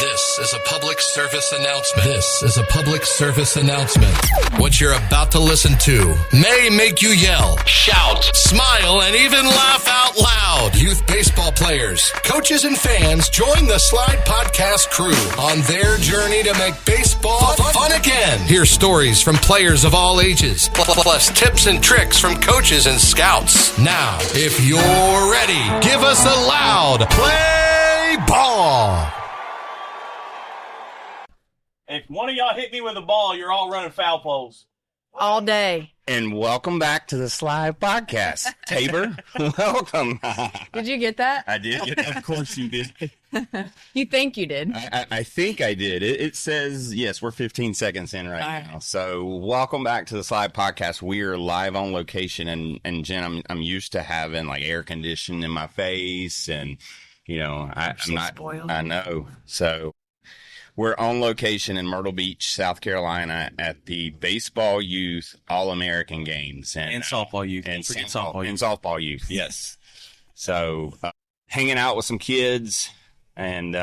This is a public service announcement. This is a public service announcement. What you're about to listen to may make you yell, shout, smile, and even laugh out loud. Youth baseball players, coaches, and fans join the S.L.I.D.E podcast crew on their journey to make baseball fun again. Hear stories from players of all ages, plus tips and tricks from coaches and scouts. Now, if you're ready, give us a loud play ball. If one of y'all hit me with a ball, you're all running foul poles. All day. And welcome back to the S.L.I.D.E podcast. Tabor, welcome. Did you get that? I did get that. Of course you did. You think you did. I think I did. It says, yes, we're 15 seconds in right now. So welcome back to the S.L.I.D.E podcast. We are live on location. And Jen, I'm used to having like air conditioning in my face. And, you know, I'm not spoiled. I know. So we're on location in Myrtle Beach, South Carolina at the Baseball Youth All-American Games. And softball youth. And softball youth, yes. So hanging out with some kids and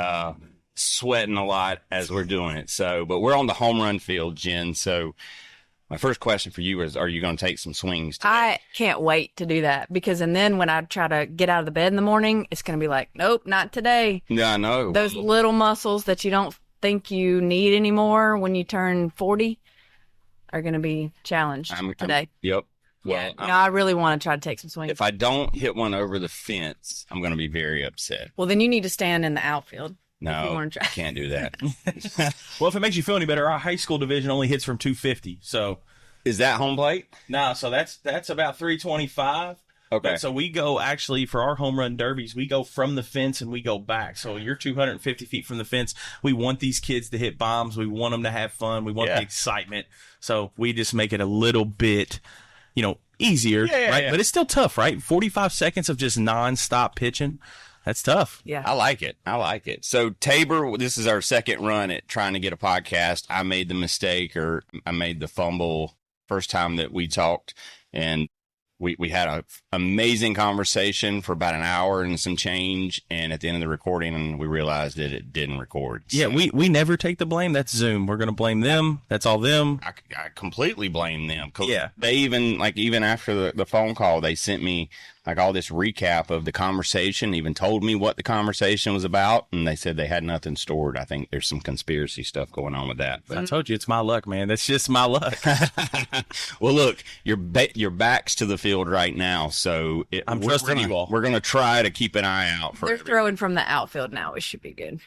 sweating a lot as we're doing it. So, but we're on the home run field, Jen. So my first question for you is, are you going to take some swings today? I can't wait to do that and then when I try to get out of the bed in the morning, it's going to be like, nope, not today. Yeah, I know. Those little muscles that you don't think you need anymore when you turn 40 are going to be challenged today. Yep. Well, I really want to try to take some swings. If I don't hit one over the fence, I'm going to be very upset. Well, then you need to stand in the outfield. No, I can't do that. Well, if it makes you feel any better, our high school division only hits from 250. So is that home plate? No, so that's about 325. Okay. But so we go actually for our home run derbies, we go from the fence and we go back. So you're 250 feet from the fence. We want these kids to hit bombs. We want them to have fun. We want the excitement. So we just make it a little bit, easier, right? Yeah. But it's still tough, right? 45 seconds of just nonstop pitching. That's tough. Yeah. I like it. So Tabor, this is our second run at trying to get a podcast. I made the mistake, or I made the fumble first time that we talked, and we had an amazing conversation for about an hour and some change, and at the end of the recording, we realized that it didn't record. So yeah, we never take the blame. That's Zoom. We're going to blame them. That's all them. I completely blame them. Yeah. They even after the phone call, they sent me all this recap of the conversation, even told me what the conversation was about, and they said they had nothing stored. I think there's some conspiracy stuff going on with that. But I told you, it's my luck, man. That's just my luck. Well, look, your back's to the field right now, so I'm trusting you all. We're going to try to keep an eye out for They're throwing from the outfield now. It should be good.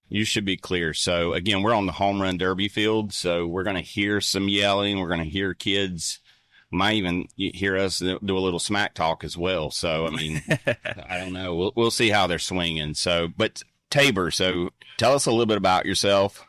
You should be clear. So, again, we're on the home run derby field, so we're going to hear some yelling. We're going to hear kids. Might even hear us do a little smack talk as well. So, I mean, I don't know. We'll see how they're swinging. So, but Tabor, so tell us a little bit about yourself.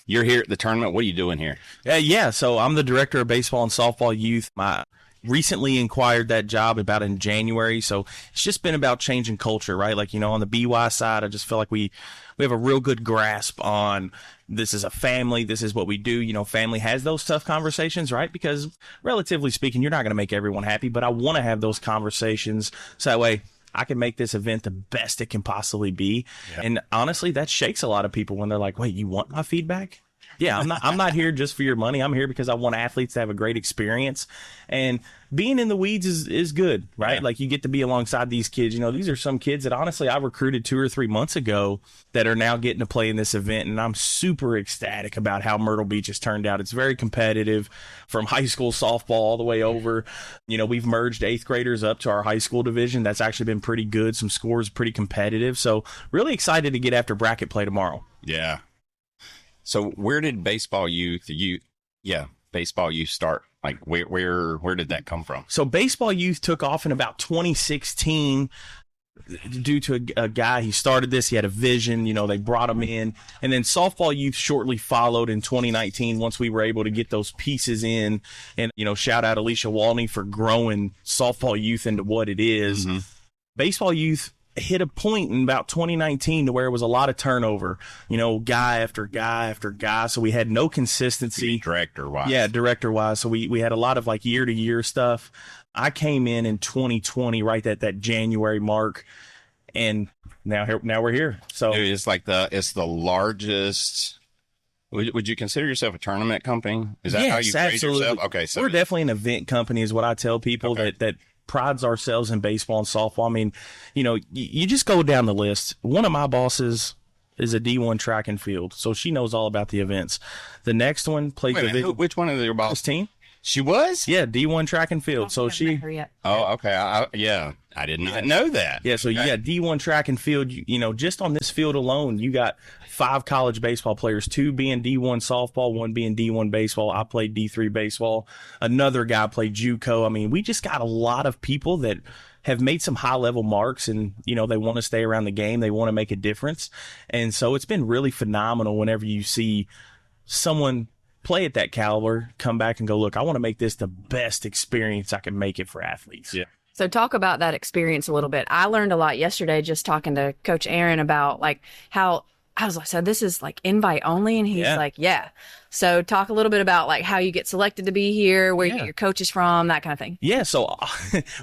You're here at the tournament. What are you doing here? Yeah. So I'm the director of baseball and softball youth. I recently acquired that job about in January. So it's just been about changing culture, right? On the BY side, I just feel like we have a real good grasp on this is a family. This is what we do. Family has those tough conversations, right? Because relatively speaking, you're not going to make everyone happy, but I want to have those conversations so that way I can make this event the best it can possibly be. Yeah. And honestly, that shakes a lot of people when they're like, wait, you want my feedback? Yeah, I'm not here just for your money. I'm here because I want athletes to have a great experience. And being in the weeds is good, right? Yeah. You get to be alongside these kids. These are some kids that honestly I recruited 2 or 3 months ago that are now getting to play in this event. And I'm super ecstatic about how Myrtle Beach has turned out. It's very competitive from high school softball all the way over. We've merged 8th graders up to our high school division. That's actually been pretty good. Some scores pretty competitive. So really excited to get after bracket play tomorrow. Yeah. So where did baseball youth start? Where did that come from? So baseball youth took off in about 2016 due to a guy. He started this. He had a vision. They brought him in. And then softball youth shortly followed in 2019 once we were able to get those pieces in. And, shout out Alicia Walney for growing softball youth into what it is. Mm-hmm. Baseball youth hit a point in about 2019 to where it was a lot of turnover, guy after guy after guy. So we had no consistency. Director-wise. Yeah, director-wise. So we had a lot of year-to-year stuff. I came in 2020, right at that January mark, And now we're here. So Dude, it's the largest. Would you consider yourself a tournament company? Is that how you grade yourself? Okay, so we're definitely an event company, is what I tell people. Okay. that prides ourselves in baseball and softball. I mean, you just go down the list. One of my bosses is a D1 track and field, so she knows all about the events. The next one plays which one of your boss team? She was? Yeah, D1 track and field. So she. Her yet. Oh, okay. I did not know that. Yeah, so you got D1 track and field. Just on this field alone, you got 5 college baseball players, 2 being D1 softball, 1 being D1 baseball. I played D3 baseball. Another guy played JUCO. I mean, we just got a lot of people that have made some high-level marks, and, they want to stay around the game. They want to make a difference. And so it's been really phenomenal whenever you see someone play at that caliber come back and go, look, I want to make this the best experience I can make it for athletes. Yeah. So talk about that experience a little bit. I learned a lot yesterday just talking to Coach Aaron about like how I was like, so this is like invite only, and he's like, yeah. So talk a little bit about like how you get selected to be here, where you get your coaches from, that kind of thing. Yeah. So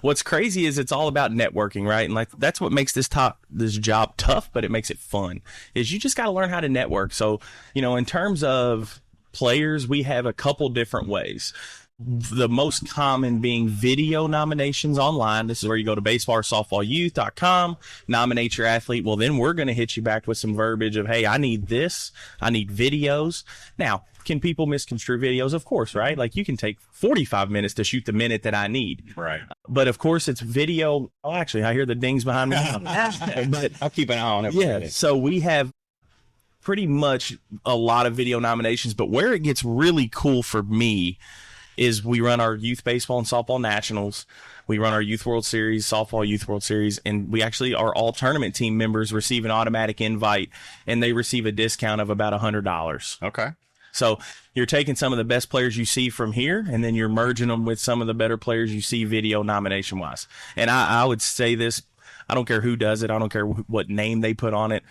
what's crazy is it's all about networking, right? And like that's what makes this job tough, but it makes it fun. Is you just got to learn how to network. So in terms of players, we have a couple different ways. The most common being video nominations online. This is where you go to baseball-or-softballyouth.com, nominate your athlete. Well, then we're going to hit you back with some verbiage of, hey, I need this. I need videos. Now, can people misconstrue videos? Of course, right? Like you can take 45 minutes to shoot the minute that I need. Right. But of course, it's video. Oh, actually, I hear the dings behind me. But I'll keep an eye on it. Yeah. So we have pretty much a lot of video nominations, but where it gets really cool for me is we run our youth baseball and softball nationals. We run our youth World Series, softball youth World Series, and we actually are all tournament team members receive an automatic invite, and they receive a discount of about $100. Okay. So you're taking some of the best players you see from here, and then you're merging them with some of the better players you see video nomination wise. And I would say this, I don't care who does it. I don't care what name they put on it.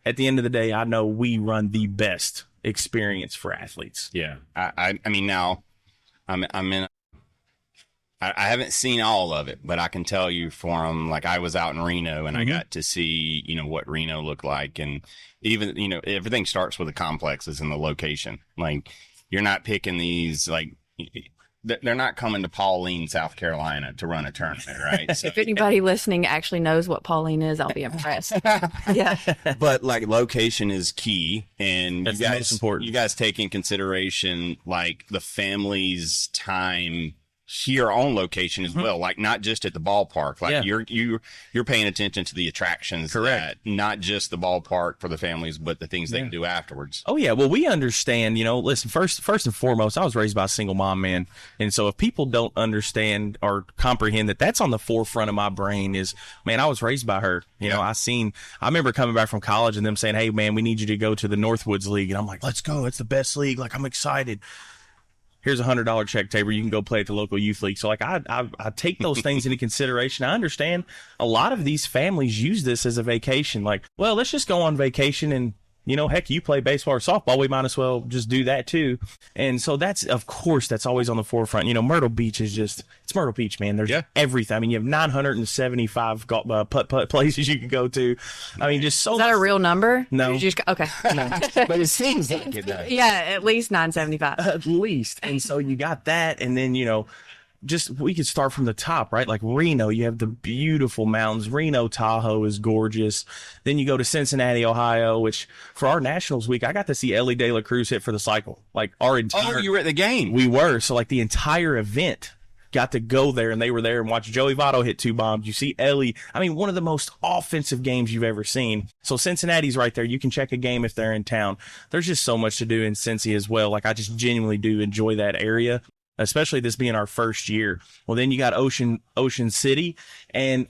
At the end of the day, I know we run the best experience for athletes. Yeah. I mean, now I'm in. I haven't seen all of it, but I can tell you from like I was out in Reno and I got to see what Reno looked like, and even everything starts with the complexes and the location. Like you're not picking these like they're not coming to Pauline, South Carolina to run a tournament, right? So, if anybody listening actually knows what Pauline is, I'll be impressed. Yeah. But like location is key, and That's the most important. You guys take in consideration like the family's time here on location as well, like not just at the ballpark. Like you're paying attention to the attractions. Correct. Not just the ballpark for the families, but the things they can do afterwards. Oh yeah, well we understand. Listen, first and foremost, I was raised by a single mom, man, and so if people don't understand or comprehend that, that's on the forefront of my brain. Is man, I was raised by her. I remember coming back from college and them saying, "Hey man, we need you to go to the Northwoods League," and I'm like, "Let's go! It's the best league!" Like I'm excited. Here's $100 check table. You can go play at the local youth league. So like I take those things into consideration. I understand a lot of these families use this as a vacation. Like, well, let's just go on vacation and, heck, you play baseball or softball. We might as well just do that too. And so that's always on the forefront. Myrtle Beach is it's Myrtle Beach, man. There's everything. I mean, you have 975 putt places you can go to. I mean, just so. Is that a real number? No. Okay. No. But it seems like it does. Yeah, at least 975. At least. And so you got that, and then, we could start from the top, right? Like Reno, you have the beautiful mountains. Reno Tahoe is gorgeous. Then you go to Cincinnati, Ohio, which for our Nationals week, I got to see Ellie De La Cruz hit for the cycle. Like our entire. Oh, you were at the game. We were. So like the entire event got to go there, and they were there and watch Joey Votto hit 2 bombs. You see Ellie. I mean, one of the most offensive games you've ever seen. So Cincinnati's right there. You can check a game if they're in town. There's just so much to do in Cincy as well. Like I just genuinely do enjoy that area, especially this being our first year. Well, then you got Ocean City, and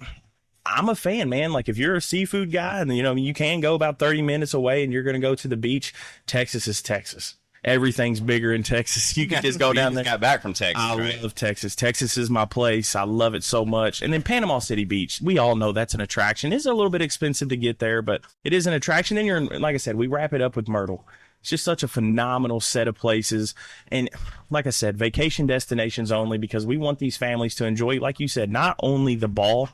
I'm a fan, man. Like if you're a seafood guy and you can go about 30 minutes away and you're going to go to the beach, Texas is Texas. Everything's bigger in Texas. You can just go down there. Got back from Texas. I love Texas. Texas is my place. I love it so much. And then Panama City Beach, we all know that's an attraction. It's a little bit expensive to get there, but it is an attraction. Then like I said, we wrap it up with Myrtle. It's just such a phenomenal set of places. And like I said, vacation destinations only, because we want these families to enjoy, like you said, not only the ball,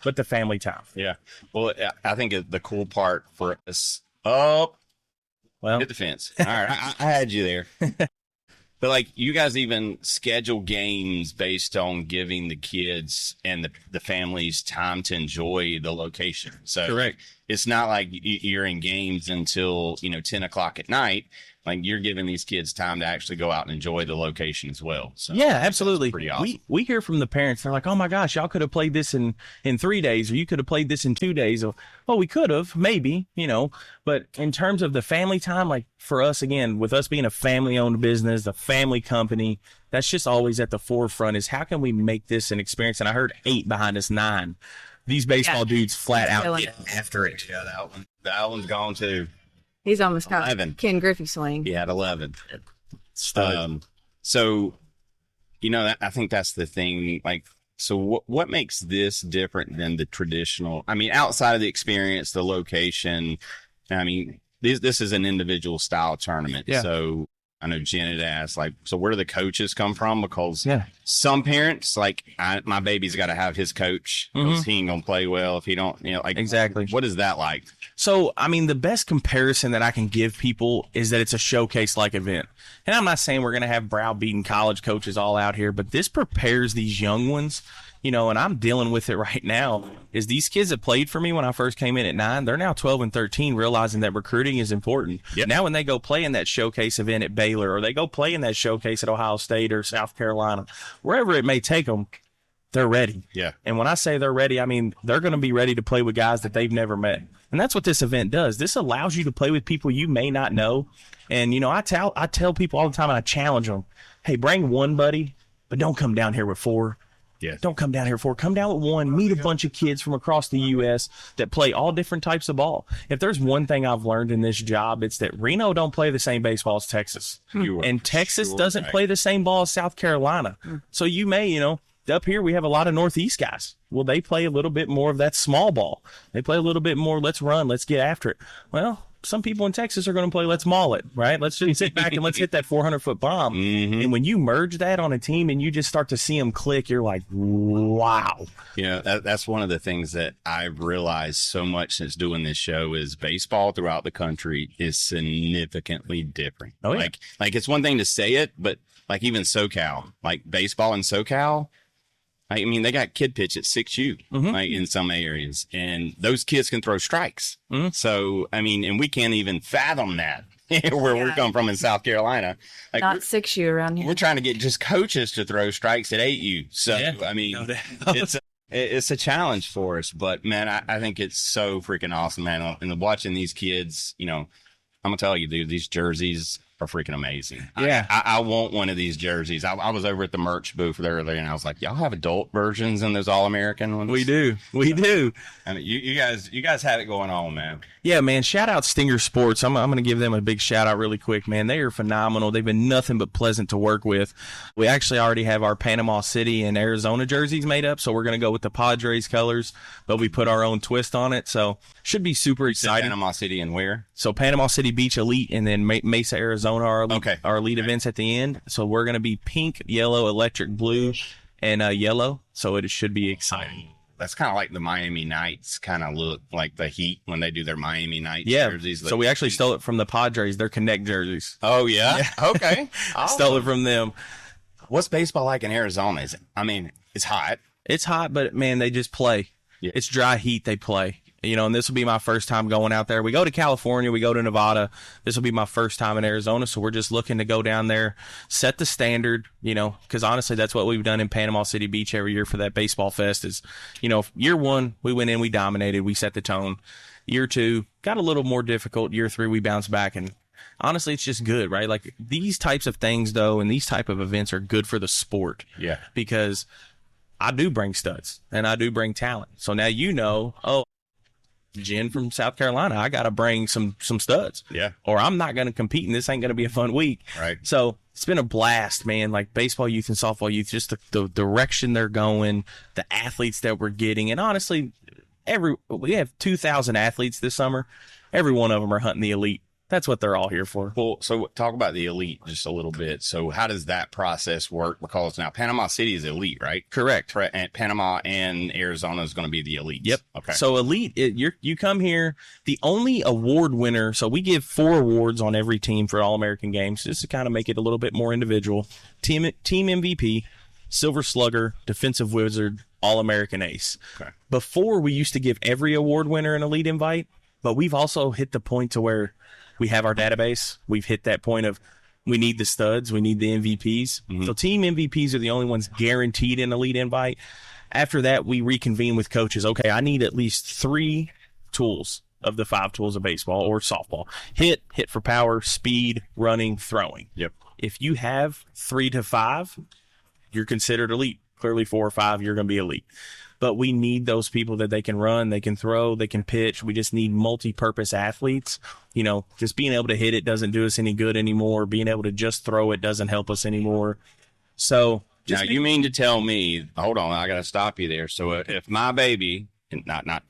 but the family time. Yeah. Well, I think the cool part for us, well, hit the fence. All right. I had you there. But like you guys even schedule games based on giving the kids and the families time to enjoy the location. So correct. It's not like you're in games until, 10 o'clock at night. Like you're giving these kids time to actually go out and enjoy the location as well. So yeah, absolutely. Pretty awesome. We hear from the parents. They're like, oh my gosh, y'all could have played this in 3 days, or you could have played this in 2 days. Well, we could have, maybe, but in terms of the family time, like for us, again, with us being a family owned business, a family company, that's just always at the forefront is how can we make this an experience? And I heard 8 behind us, 9. These baseball dudes flat out get after it. Yeah, that one's gone too. He's almost got 11. Ken Griffey swing. He had 11. So, I think that's the thing. Like, so what makes this different than the traditional? I mean, outside of the experience, the location, this is an individual style tournament. Yeah. So I know Jenn had asked, like, so where do the coaches come from? Because some parents, like, my baby's got to have his coach because he ain't going to play well if he don't, exactly. What is that like? So, the best comparison that I can give people is that it's a showcase-like event. And I'm not saying we're going to have browbeaten college coaches all out here, but this prepares these young ones, and I'm dealing with it right now, is these kids that played for me when I first came in at 9, they're now 12 and 13, realizing that recruiting is important. Yep. Now when they go play in that showcase event at Baylor, or they go play in that showcase at Ohio State or South Carolina, wherever it may take them, they're ready. Yeah. And when I say they're ready, they're going to be ready to play with guys that they've never met. And that's what this event does. This allows you to play with people you may not know. And, I tell people all the time, and I challenge them, hey, bring one buddy, but don't come down here with 4. Yes. Don't come down here for. Come down with 1. Meet a bunch of kids from across the U.S. that play all different types of ball. If there's one thing I've learned in this job, it's that Reno don't play the same baseball as Texas. And Texas doesn't play the same ball as South Carolina. So you may, up here we have a lot of Northeast guys. Well, they play a little bit more of that small ball. They play a little bit more, let's run, let's get after it. Well, some people in Texas are going to play let's maul it, right? Let's just sit back and let's hit that 400-foot bomb. And when you merge that on a team and you just start to see them click, you're like, wow. That's one of the things that I've realized so much since doing this show is baseball throughout the country is significantly different. Oh, yeah. Like it's one thing to say it, but like even SoCal, like baseball in SoCal, they got kid pitch at 6U, like in some areas, and those kids can throw strikes. So, and we can't even fathom that where we're coming from in South Carolina. Like, not 6U around here. We're trying to get just coaches to throw strikes at 8U. So, it's a challenge for us, but man, I think it's so freaking awesome, man. And watching these kids, I'm gonna tell you, dude, these jerseys are freaking amazing. Yeah. I want one of these jerseys. I was over at the merch booth earlier and I was like, y'all have adult versions in those All-American ones? We do. You guys have it going on, man. Yeah, man. Shout out Stinger Sports. I'm going to give them a big shout out really quick, man. They are phenomenal. They've been nothing but pleasant to work with. We actually already have our Panama City and Arizona jerseys made up, so we're going to go with the Padres colors, but we put our own twist on it. So should be super exciting. Panama City and where? So Panama City Beach Elite and then Mesa, Arizona, our elite events at the end. So we're going to be pink, yellow, electric blue, and yellow. So it should be exciting. That's kind of like the Miami Knights kind of look, like the Heat when they do their Miami Knights jerseys. So we actually stole it from the Padres, their Connect jerseys. Oh, yeah? Okay. Stole it from them. What's baseball like in Arizona? It's hot. It's hot, but, man, they just play. Yeah. It's dry heat they play. And this will be my first time going out there. We go to California, we go to Nevada. This will be my first time in Arizona, so we're just looking to go down there, set the standard, because honestly, that's what we've done in Panama City Beach every year for that baseball fest is, year 1, we went in, we dominated, we set the tone. Year 2, got a little more difficult. Year 3, we bounced back, and honestly, it's just good, right? Like these types of things, though, and these type of events are good for the sport. Yeah. Because I do bring studs, and I do bring talent. So now Jenn from South Carolina, I got to bring some studs. Yeah. Or I'm not going to compete, and this ain't going to be a fun week. Right. So it's been a blast, man. Like baseball youth and softball youth, just the direction they're going, the athletes that we're getting. And honestly, we have 2,000 athletes this summer. Every one of them are hunting the elite. That's what they're all here for. Well, so talk about the elite just a little bit. So how does that process work? Because now Panama City is elite, right? Correct. And Panama and Arizona is going to be the elite. Yep. Okay. So elite, you come here, the only award winner. So we give 4 awards on every team for All-American games, just to kind of make it a little bit more individual. Team MVP, Silver Slugger, Defensive Wizard, All-American Ace. Okay. Before, we used to give every award winner an elite invite, but we've also hit the point to where we have our database. We've hit that point of we need the studs, we need the MVPs. So team MVPs are the only ones guaranteed an elite invite. After that, we reconvene with coaches. Okay, I need at least 3 tools of the 5 tools of baseball or softball. Hit for power, speed, running, throwing. Yep. If you have 3 to 5, you're considered elite. Clearly 4 or 5, you're going to be elite. But we need those people that they can run, they can throw, they can pitch. We just need multi-purpose athletes. You know, just being able to hit it doesn't do us any good anymore. Being able to just throw it doesn't help us anymore. So now you mean to tell me, hold on, I got to stop you there. So if my baby, not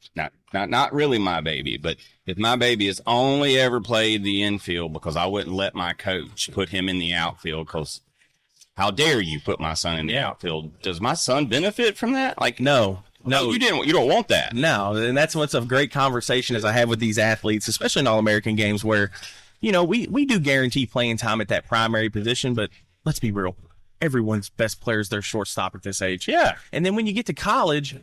really my baby, but if my baby has only ever played the infield because I wouldn't let my coach put him in the outfield because how dare you put my son in the outfield? Does my son benefit from that? Like, no, you don't want that. No, and that's what's a great conversation as I have with these athletes, especially in All-American games where, you know, we do guarantee playing time at that primary position, but let's be real. Everyone's best player is their shortstop at this age. Yeah. And then when you get to college,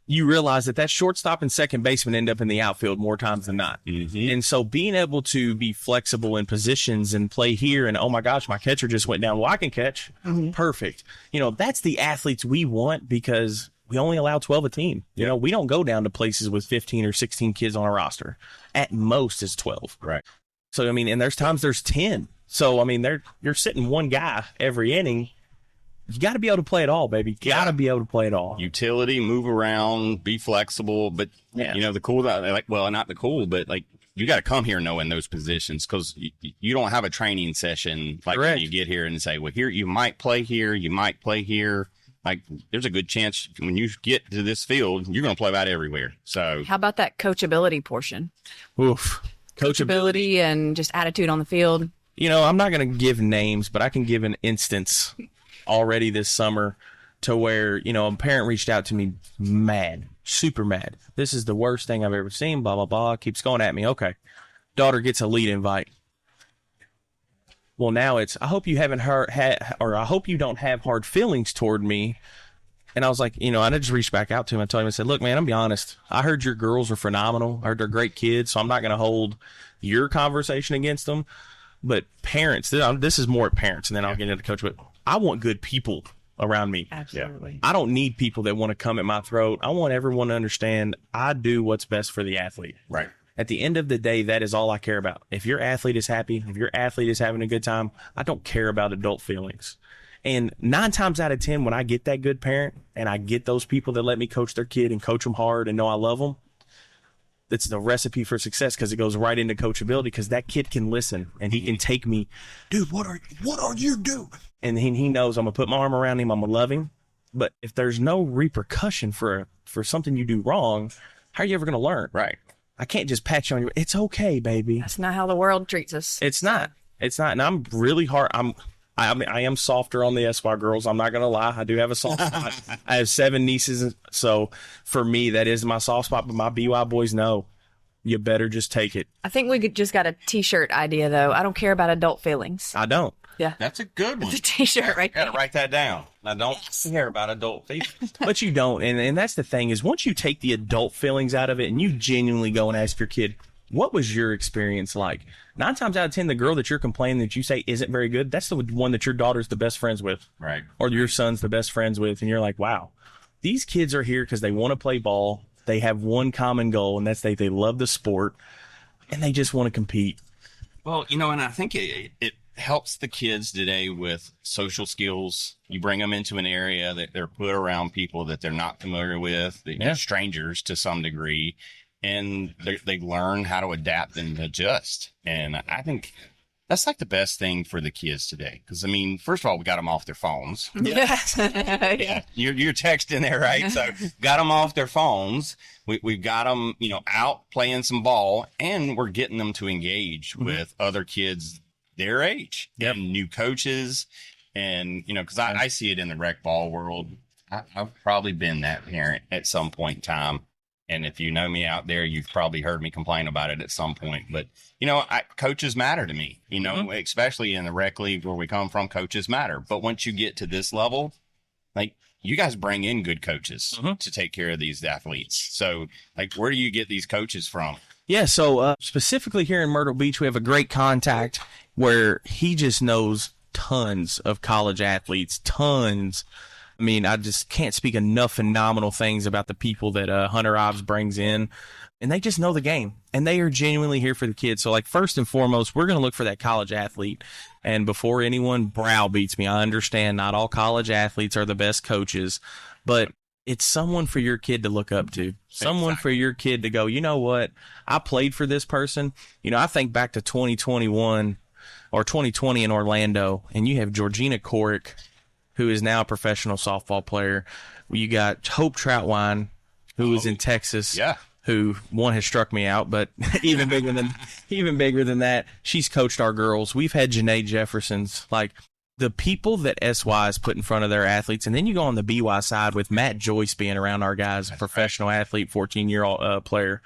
you realize that shortstop and second baseman end up in the outfield more times than not. Mm-hmm. And so being able to be flexible in positions and play here and, oh my gosh, my catcher just went down. Well, I can catch. Perfect. You know, that's the athletes we want because we only allow 12 a team. You know, we don't go down to places with 15 or 16 kids on a roster. At most is 12. Right. So, I mean, and there's times there's 10. So, I mean, you're sitting one guy every inning. You got to be able to play it all, baby. You got to be able to play it all. Utility, move around, be flexible. But, you know, the cool, like, well, not the cool, but like, you got to come here knowing those positions because you don't have a training session like when you get here and say, well, here, you might play here, you might play here. Like, there's a good chance when you get to this field, you're going to play about everywhere. So, How about that coachability portion? Oof. Coachability and just attitude on the field. You know, I'm not going to give names, but I can give an instance already this summer to where, you know, a parent reached out to me mad, super mad. This is the worst thing I've ever seen, blah, blah, blah. Keeps going at me. Okay. Daughter gets a lead invite. Well, now it's, I hope you haven't I hope you don't have hard feelings toward me. And I was like, you know, I just reached back out to him. I told him, I said, look, man, I'm be honest. I heard your girls are phenomenal. I heard they're great kids. So I'm not going to hold your conversation against them. But parents, this is more parents, and then I'll get into coach. But I want good people around me. Absolutely. I don't need people that want to come at my throat. I want everyone to understand I do what's best for the athlete. right. At the end of the day, that is all I care about. If your athlete is happy, if your athlete is having a good time, I don't care about adult feelings. And 9 times out of 10, when I get that good parent and I get those people that let me coach their kid and coach them hard and know I love them, it's the recipe for success because it goes right into coachability because that kid can listen and he can take me, dude, what are you doing? And he knows I'm going to put my arm around him. I'm going to love him. But if there's no repercussion for something you do wrong, how are you ever going to learn? Right. I can't just pat you on your, it's okay, baby. That's not how the world treats us. It's not. And I'm really hard. I mean, I am softer on the SY girls. I'm not going to lie. I do have a soft spot. I have 7 nieces. So for me, that is my soft spot. But my BY boys know you better just take it. I think we just got a T-shirt idea, though. I don't care about adult feelings. I don't. Yeah. That's a good one. It's a T-shirt right there. Gotta write that down. I don't care about adult feelings. But you don't. And that's the thing is once you take the adult feelings out of it and you genuinely go and ask your kid, what was your experience like? 9 times out of 10, the girl that you're complaining that you say isn't very good, that's the one that your daughter's the best friends with. Right. Or your son's the best friends with. And you're like, wow, these kids are here because they want to play ball. They have one common goal, and that's they love the sport, and they just want to compete. Well, you know, and I think it helps the kids today with social skills. You bring them into an area that they're put around people that they're not familiar with, they're strangers to some degree, and they learn how to adapt and adjust. And I think That's like the best thing for the kids today. Because, I mean, first of all, we got them off their phones. Yeah. You're texting there, right? So got them off their phones. We've got them, out playing some ball, and we're getting them to engage with other kids their age and new coaches. And, because I see it in the rec ball world. I've probably been that parent at some point in time. And if you know me out there, you've probably heard me complain about it at some point. But, coaches matter to me, especially in the rec league where we come from, coaches matter. But once you get to this level, like, you guys bring in good coaches to take care of these athletes. So, like, where do you get these coaches from? Yeah, so specifically here in Myrtle Beach, we have a great contact where he just knows tons of college athletes, tons. I mean, I just can't speak enough phenomenal things about the people that Hunter Ives brings in, and they just know the game, and they are genuinely here for the kids. So, like, first and foremost, we're going to look for that college athlete. And before anyone browbeats me, I understand not all college athletes are the best coaches, but it's someone for your kid to look up to, someone for your kid to go, you know what, I played for this person. I think back to 2021 or 2020 in Orlando, and you have Georgina Corick, who is now a professional softball player. You got Hope Troutwine, who is in Texas, who one has struck me out, but even bigger than that, she's coached our girls. We've had Janae Jeffersons, like the people that SY has put in front of their athletes. And then you go on the BY side with Matt Joyce being around our guys, a professional athlete, 14-year-old player.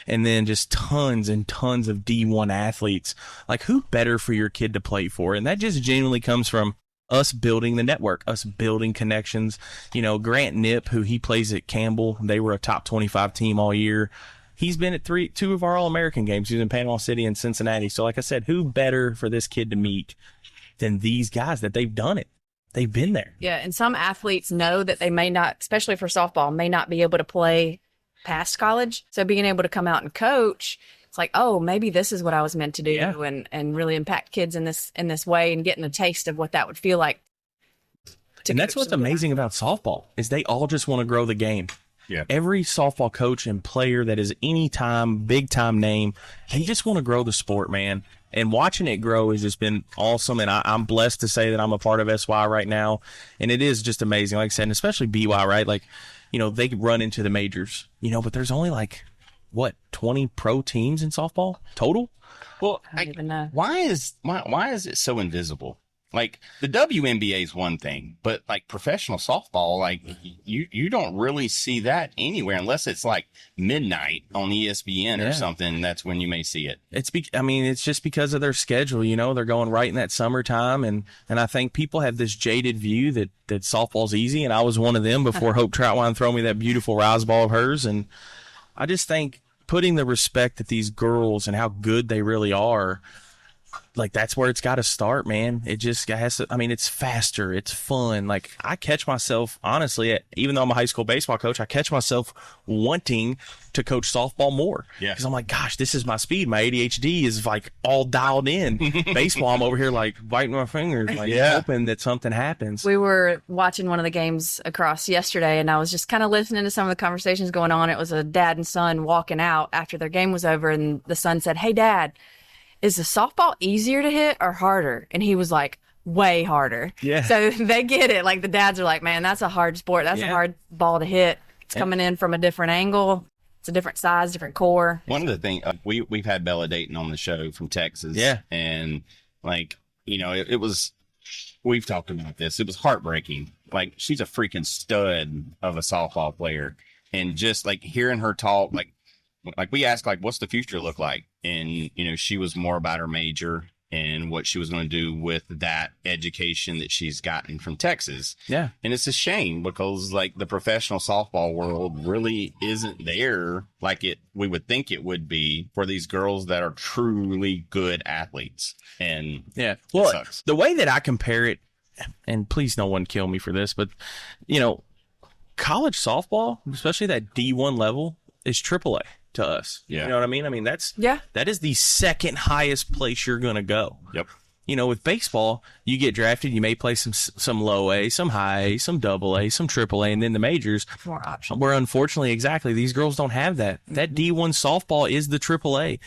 And then just tons and tons of D1 athletes. Like, who better for your kid to play for? And that just genuinely comes from us building the network, us building connections. Grant Nip, who he plays at Campbell, they were a top 25 team all year. He's been at two of our All-American games. He was in Panama City and Cincinnati. So like I said, who better for this kid to meet than these guys that they've done it? They've been there. Yeah, and some athletes know that they may not, especially for softball, may not be able to play past college. So being able to come out and coach, it's like, oh, maybe this is what I was meant to do, and really impact kids in this way, and getting a taste of what that would feel like. And that's what's amazing about softball is they all just want to grow the game. Yeah. Every softball coach and player that is any time, big time name, they just want to grow the sport, man. And watching it grow has just been awesome. And I'm blessed to say that I'm a part of SY right now. And it is just amazing. Like I said, and especially BY, right? Like, they run into the majors, but there's only 20 pro teams in softball total? Well, I don't even know. Why is it so invisible? Like, the WNBA is one thing, but like professional softball, like you don't really see that anywhere unless it's like midnight on ESPN or something. That's when you may see it. It's just because of their schedule. They're going right in that summertime, and I think people have this jaded view that softball's easy, and I was one of them before Hope Troutwine throw me that beautiful rise ball of hers. And I just think putting the respect that these girls and how good they really are, like, that's where it's got to start, man. It just has to, it's faster. It's fun. Like, I catch myself, honestly, even though I'm a high school baseball coach, I catch myself wanting to coach softball more. Yeah. Because I'm like, gosh, this is my speed. My ADHD is like all dialed in. Baseball, I'm over here like biting my fingers, like hoping that something happens. We were watching one of the games across yesterday, and I was just kind of listening to some of the conversations going on. It was a dad and son walking out after their game was over, and the son said, "Hey, Dad, is the softball easier to hit or harder?" And he was like, way harder. Yeah. So they get it. Like, the dads are like, man, that's a hard sport. That's a hard ball to hit. It's coming in from a different angle. It's a different size, different core. One of the things, we've had Bella Dayton on the show from Texas. Yeah. And, like, it was, we've talked about this. It was heartbreaking. Like, she's a freaking stud of a softball player. And just, like, hearing her talk, like we asked, like, what's the future look like? And, she was more about her major and what she was going to do with that education that she's gotten from Texas. Yeah. And it's a shame because, like, the professional softball world really isn't there like we would think it would be for these girls that are truly good athletes. And well, the way that I compare it, and please no one kill me for this, but, college softball, especially that D1 level, is AAA. To us. Yeah. You know what I mean? That is the second highest place you're going to go. Yep. with baseball, you get drafted, you may play some low A, some high A, some double A, some triple A, and then the majors. More options. Where unfortunately, exactly, these girls don't have that. That D1 softball is the triple A.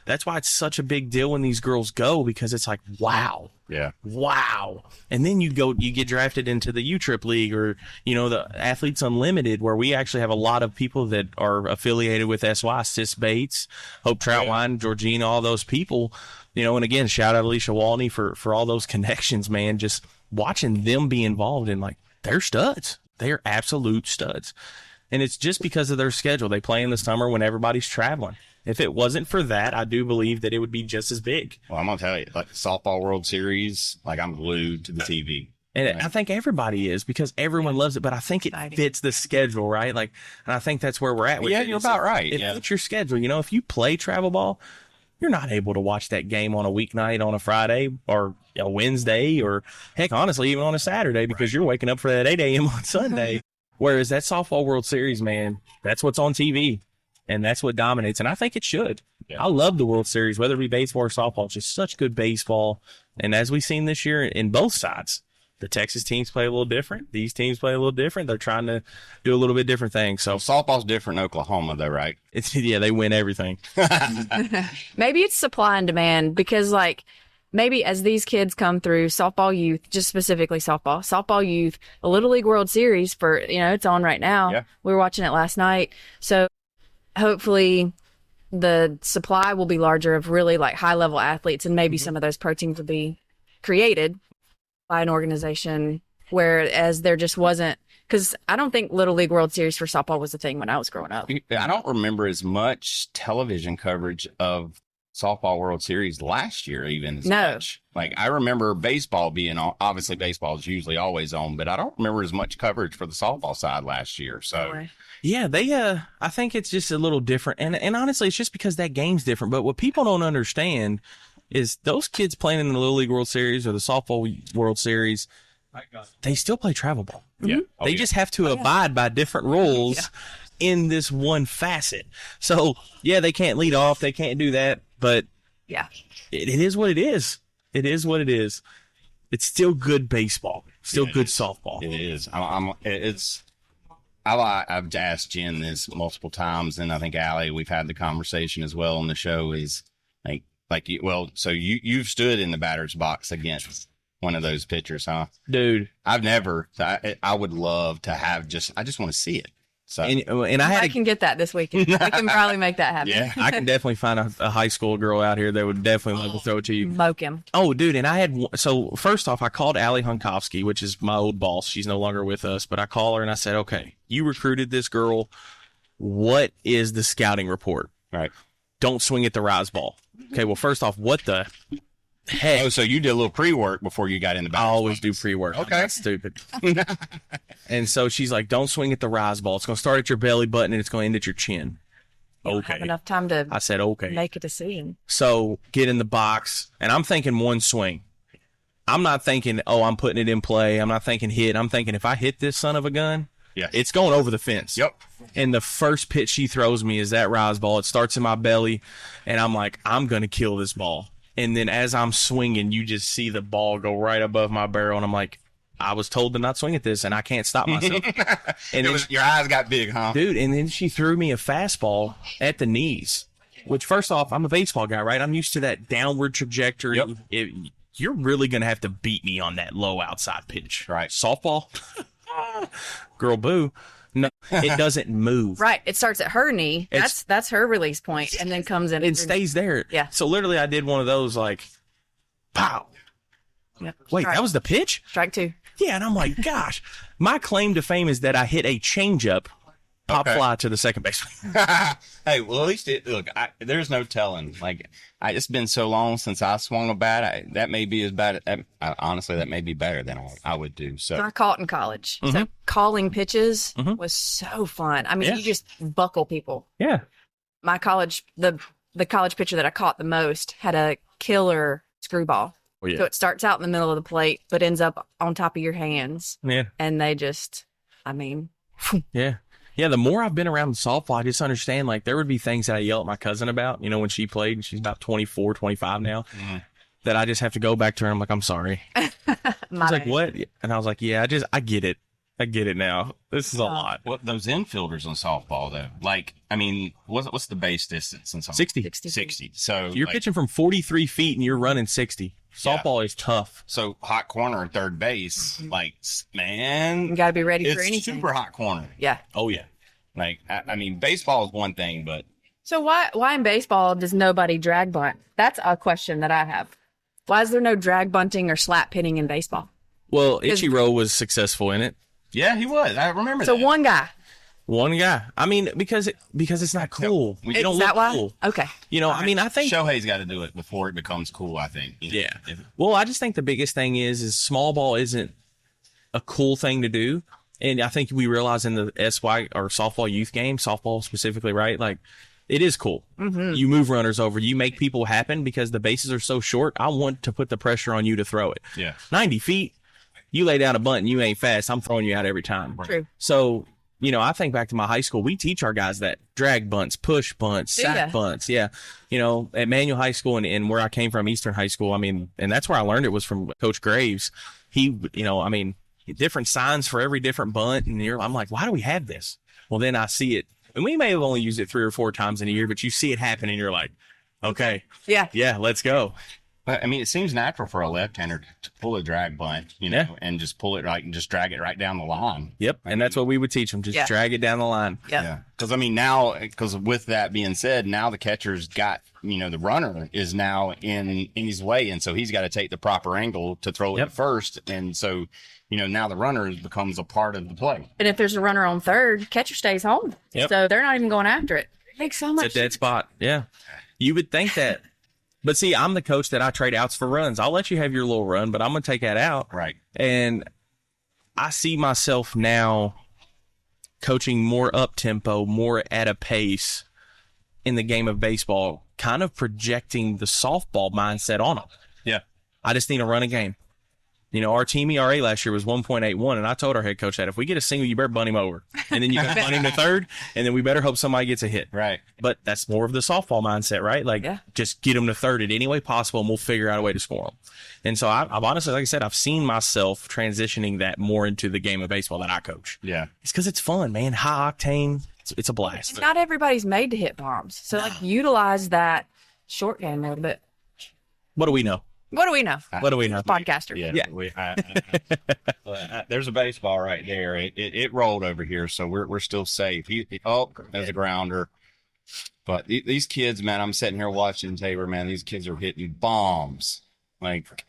That's why it's such a big deal when these girls go, because it's like, wow. Yeah. Wow. And then you get drafted into the U-Trip League or, the Athletes Unlimited, where we actually have a lot of people that are affiliated with S.L.I.D.E, Sis Bates, Hope Troutwine, Georgina, all those people. And again, shout out Alicia Walney for all those connections, man. Just watching them be involved in, like, they're studs. They are absolute studs. And it's just because of their schedule. They play in the summer when everybody's traveling. If it wasn't for that, I do believe that it would be just as big. Well, I'm going to tell you, like, the Softball World Series, like, I'm glued to the TV. And I think everybody is, because everyone loves it, but I think it fits the schedule, right? Like, and I think that's where we're at. Yeah, you're about right. It fits your schedule. If you play travel ball, you're not able to watch that game on a weeknight, on a Friday, or a Wednesday, or heck, honestly, even on a Saturday, because you're waking up for that 8 a.m. on Sunday. Whereas that Softball World Series, man, that's what's on TV. And that's what dominates. And I think it should. Yeah. I love the World Series, whether it be baseball or softball. It's just such good baseball. And as we've seen this year in both sides, the Texas teams play a little different. These teams play a little different. They're trying to do a little bit different things. So softball's different in Oklahoma, though, right? They win everything. Maybe it's supply and demand, because, like, maybe as these kids come through softball youth, just specifically softball youth, the Little League World Series it's on right now. Yeah. We were watching it last night. So hopefully the supply will be larger of really, like, high level athletes, and maybe some of those pro teams will be created by an organization, whereas there just wasn't, because I don't think Little League World Series for softball was a thing when I was growing up. I don't remember as much television coverage of Softball World Series last year, even as much. Like, I remember baseball being on. Obviously, baseball is usually always on, but I don't remember as much coverage for the softball side last year. So, yeah, I think it's just a little different, and honestly, it's just because that game's different. But what people don't understand is those kids playing in the Little League World Series or the Softball World Series, they still play travel ball. Yeah, they just have to abide by different rules in this one facet. So, they can't lead off, they can't do that. But it is what it is. It is what it is. It's still good baseball. Still good softball. It is. I've asked Jenn this multiple times, and I think Allie, we've had the conversation as well on the show. Is so you've stood in the batter's box against one of those pitchers, huh? Dude, I've never. I would love to have I just want to see it. So, and I can get that this weekend. We can probably make that happen. Yeah, I can definitely find a high school girl out here that would definitely love to throw it to you. Moke him. Oh, dude, and so first off, I called Allie Hunkovsky, which is my old boss. She's no longer with us, but I call her and I said, okay, you recruited this girl. What is the scouting report? Right. Don't swing at the rise ball. Okay, well, first off, what the heck? Oh, so you did a little pre-work before you got in the batter's I always do pre-work. Okay. That's stupid. And so she's like, don't swing at the rise ball. It's going to start at your belly button and it's going to end at your chin. You don't have enough time to I said, okay. Make a decision. So get in the box, and I'm thinking one swing. I'm not thinking, I'm putting it in play. I'm not thinking hit. I'm thinking if I hit this son of a gun, it's going over the fence. Yep. And the first pitch she throws me is that rise ball. It starts in my belly, and I'm like, I'm going to kill this ball. And then as I'm swinging, you just see the ball go right above my barrel, and I'm like, I was told to not swing at this, and I can't stop myself. And your eyes got big, huh? Dude, and then she threw me a fastball at the knees, which, first off, I'm a baseball guy, right? I'm used to that downward trajectory. Yep. You're really going to have to beat me on that low outside pitch. Right. Softball? Girl, boo. No, it doesn't move. Right. It starts at her knee. That's her release point, and then comes in. And stays there. Yeah. So literally I did one of those, like, pow. Yep. Wait, that was the pitch? Strike two. Yeah, and I'm like, gosh. My claim to fame is that I hit a changeup pop fly to the second baseman. Hey, well, at least there's no telling. Like, it's been so long since I swung a bat. That may be as bad. Honestly, that may be better than I would do. So I caught in college. So calling pitches was so fun. I mean, you just buckle people. Yeah. My college, the college pitcher that I caught the most had a killer screwball. Oh, yeah. So it starts out in the middle of the plate, but ends up on top of your hands. Yeah. And they just, yeah. Yeah, the more I've been around softball, I just understand, like, there would be things that I yell at my cousin about, when she played, and she's about 24, 25 now. that I just have to go back to her. I'm like, I'm sorry. I was like, what? And I was like, yeah, I get it. I get it now. This is a lot. What those infielders on softball though? Like, I mean, what's the base distance in softball? 60. So You're pitching from 43 feet and you're running 60. Softball is tough. So hot corner at third base, like, man, You got to be ready for it's anything. super hot corner. Yeah. Oh yeah. Like, I mean, baseball is one thing, but So why in baseball does nobody drag bunt? That's a question that I have. Why is there no drag bunting or slap hitting in baseball? Well, Ichiro was successful in it. yeah, he was. I remember So that. one guy. One guy. I mean, because it's not cool. No, You don't Is look that why? cool. Okay. You know, I mean, I think Shohei's got to do it before it becomes cool, I think. You know, yeah. Well, I just think the biggest thing is small ball isn't a cool thing to do. And I think we realize in the SY or softball youth game, softball specifically, right? Like, it is cool. Mm-hmm. You move runners over. You make people happen because the bases are so short. I want to put the pressure on you to throw it. Yeah. 90 feet, you lay down a bunt and you ain't fast. I'm throwing you out every time. True. So, you know, I think back to my high school. We teach our guys that drag bunts, push bunts, Do ya? sack bunts. Yeah. You know, at Manual High School and where I came from, Eastern High School, I mean, and that's where I learned it was from Coach Graves. He, you know, I mean, different signs for every different bunt. And I'm like, why do we have this? Well, then I see it. And we may have only used it 3 or 4 times in a year, but you see it happen and you're like, okay, Yeah. let's go. But I mean, it seems natural for a left-hander to pull a drag bunt, you know, Yeah. and just pull it right and just drag it right down the line. Yep. And that's what we would teach them. Just Yeah. drag it down the line. Yep. Yeah. Because I mean, now, because with that being said, now the catcher's got, you know, the runner is now in his way. And so he's got to take the proper angle to throw it Yep. at first. And so, you know, now the runner becomes a part of the play. And if there's a runner on third, catcher stays home. Yep. So they're not even going after it. Makes so much It's a dead spot. Yeah. You would think that. But see, I'm the coach that I trade outs for runs. I'll let you have your little run, but I'm going to take that out. Right. And I see myself now coaching more up tempo, more at a pace in the game of baseball, kind of projecting the softball mindset on them. Yeah. I just need to run a game. You know, our team ERA last year was 1.81, and I told our head coach that if we get a single, you better bunt him over. And then you got to bunt him to third, and then we better hope somebody gets a hit. Right. But that's more of the softball mindset, right? Like, just get them to third in any way possible, and we'll figure out a way to score them. And so I've honestly, like I said, I've seen myself transitioning that more into the game of baseball that I coach. Yeah. It's because it's fun, man. High octane. It's a blast. And not everybody's made to hit bombs. So, like, utilize that short game a little bit. What do we know? What do we know? What do we know? Podcaster. Yeah. There's a baseball right there. It rolled over here, so we're still safe. There's a grounder. But these kids, man, I'm sitting here watching Tabor, man. These kids are hitting bombs, like,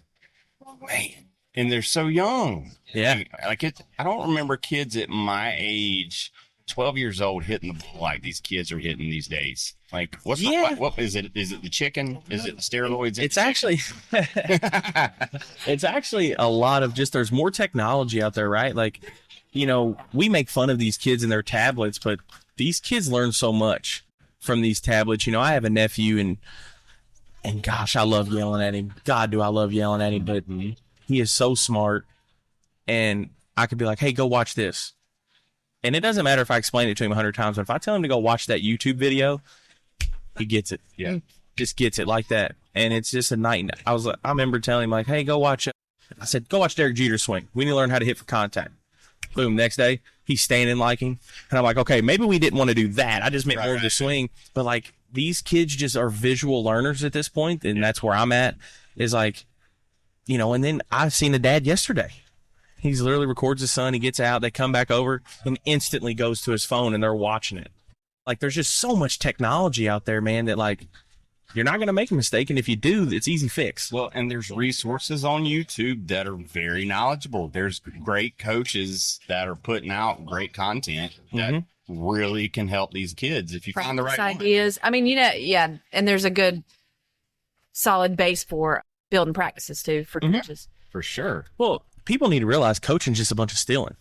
man, and they're so young. Yeah. Like I don't remember kids at my age, 12 years old, hitting the ball like these kids are hitting these days. Like, what is it? Is it the chicken? Is it the steroids? It's actually, it's actually a lot of just, there's more technology out there, right? Like, you know, we make fun of these kids and their tablets, but these kids learn so much from these tablets. You know, I have a nephew and gosh, I love yelling at him. God, do I love yelling at him, but he is so smart. And I could be like, hey, go watch this. And it doesn't matter if I explain it to him 100 times, but if I tell him to go watch that YouTube video, he gets it. Yeah. Just gets it like that. And it's just a night. I remember telling him, like, hey, go watch it. I said, go watch Derek Jeter swing. We need to learn how to hit for contact. Boom. Next day, he's standing like him. And I'm like, okay, maybe we didn't want to do that. I just meant more of the swing. But, like, these kids just are visual learners at this point, and that's where I'm at, is like, you know, and then I've seen a dad yesterday. He's literally records his son. He gets out. They come back over and instantly goes to his phone, and they're watching it. Like, there's just so much technology out there, man, that, like, you're not going to make a mistake. And if you do, it's easy fix. Well, and there's resources on YouTube that are very knowledgeable. There's great coaches that are putting out great content that really can help these kids if you find the right ideas. I mean, you know, yeah. And there's a good, solid base for building practices, too, for coaches. For sure. Well, people need to realize coaching's just a bunch of stealing.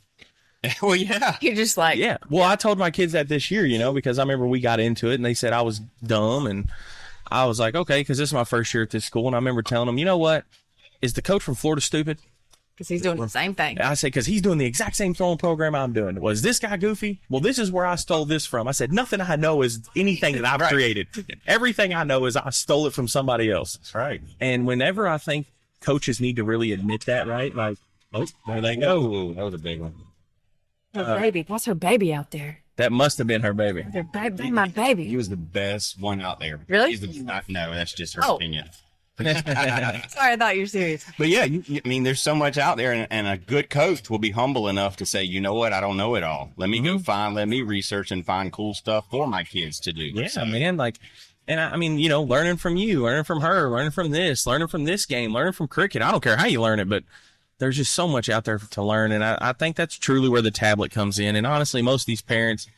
Well, yeah. You're just like, Yeah. Well, I told my kids that this year, you know, because I remember we got into it and they said I was dumb. And I was like, okay, because this is my first year at this school. And I remember telling them, you know what? Is the coach from Florida stupid? Because he's doing the same thing. I said, because he's doing the exact same throwing program I'm doing. Was this guy goofy? Well, this is where I stole this from. I said, nothing I know is anything that I've created. Everything I know is I stole it from somebody else. That's right. And whenever I think coaches need to really admit that, right? Like, oh, there they go. Oh, that was a big one. Her baby. What's her baby out there? That must have been her baby. Their baby, my baby. He was the best one out there. Really? No, that's just her opinion. Sorry, I thought you were serious. But yeah, I mean, there's so much out there, and a good coach will be humble enough to say, you know what, I don't know it all. Let me go let me research and find cool stuff for my kids to do. Yeah, so, man, like, and I mean, learning from you, learning from her, learning from this game, learning from cricket. I don't care how you learn it, but there's just so much out there to learn, and I think that's truly where the tablet comes in. And honestly, most of these parents,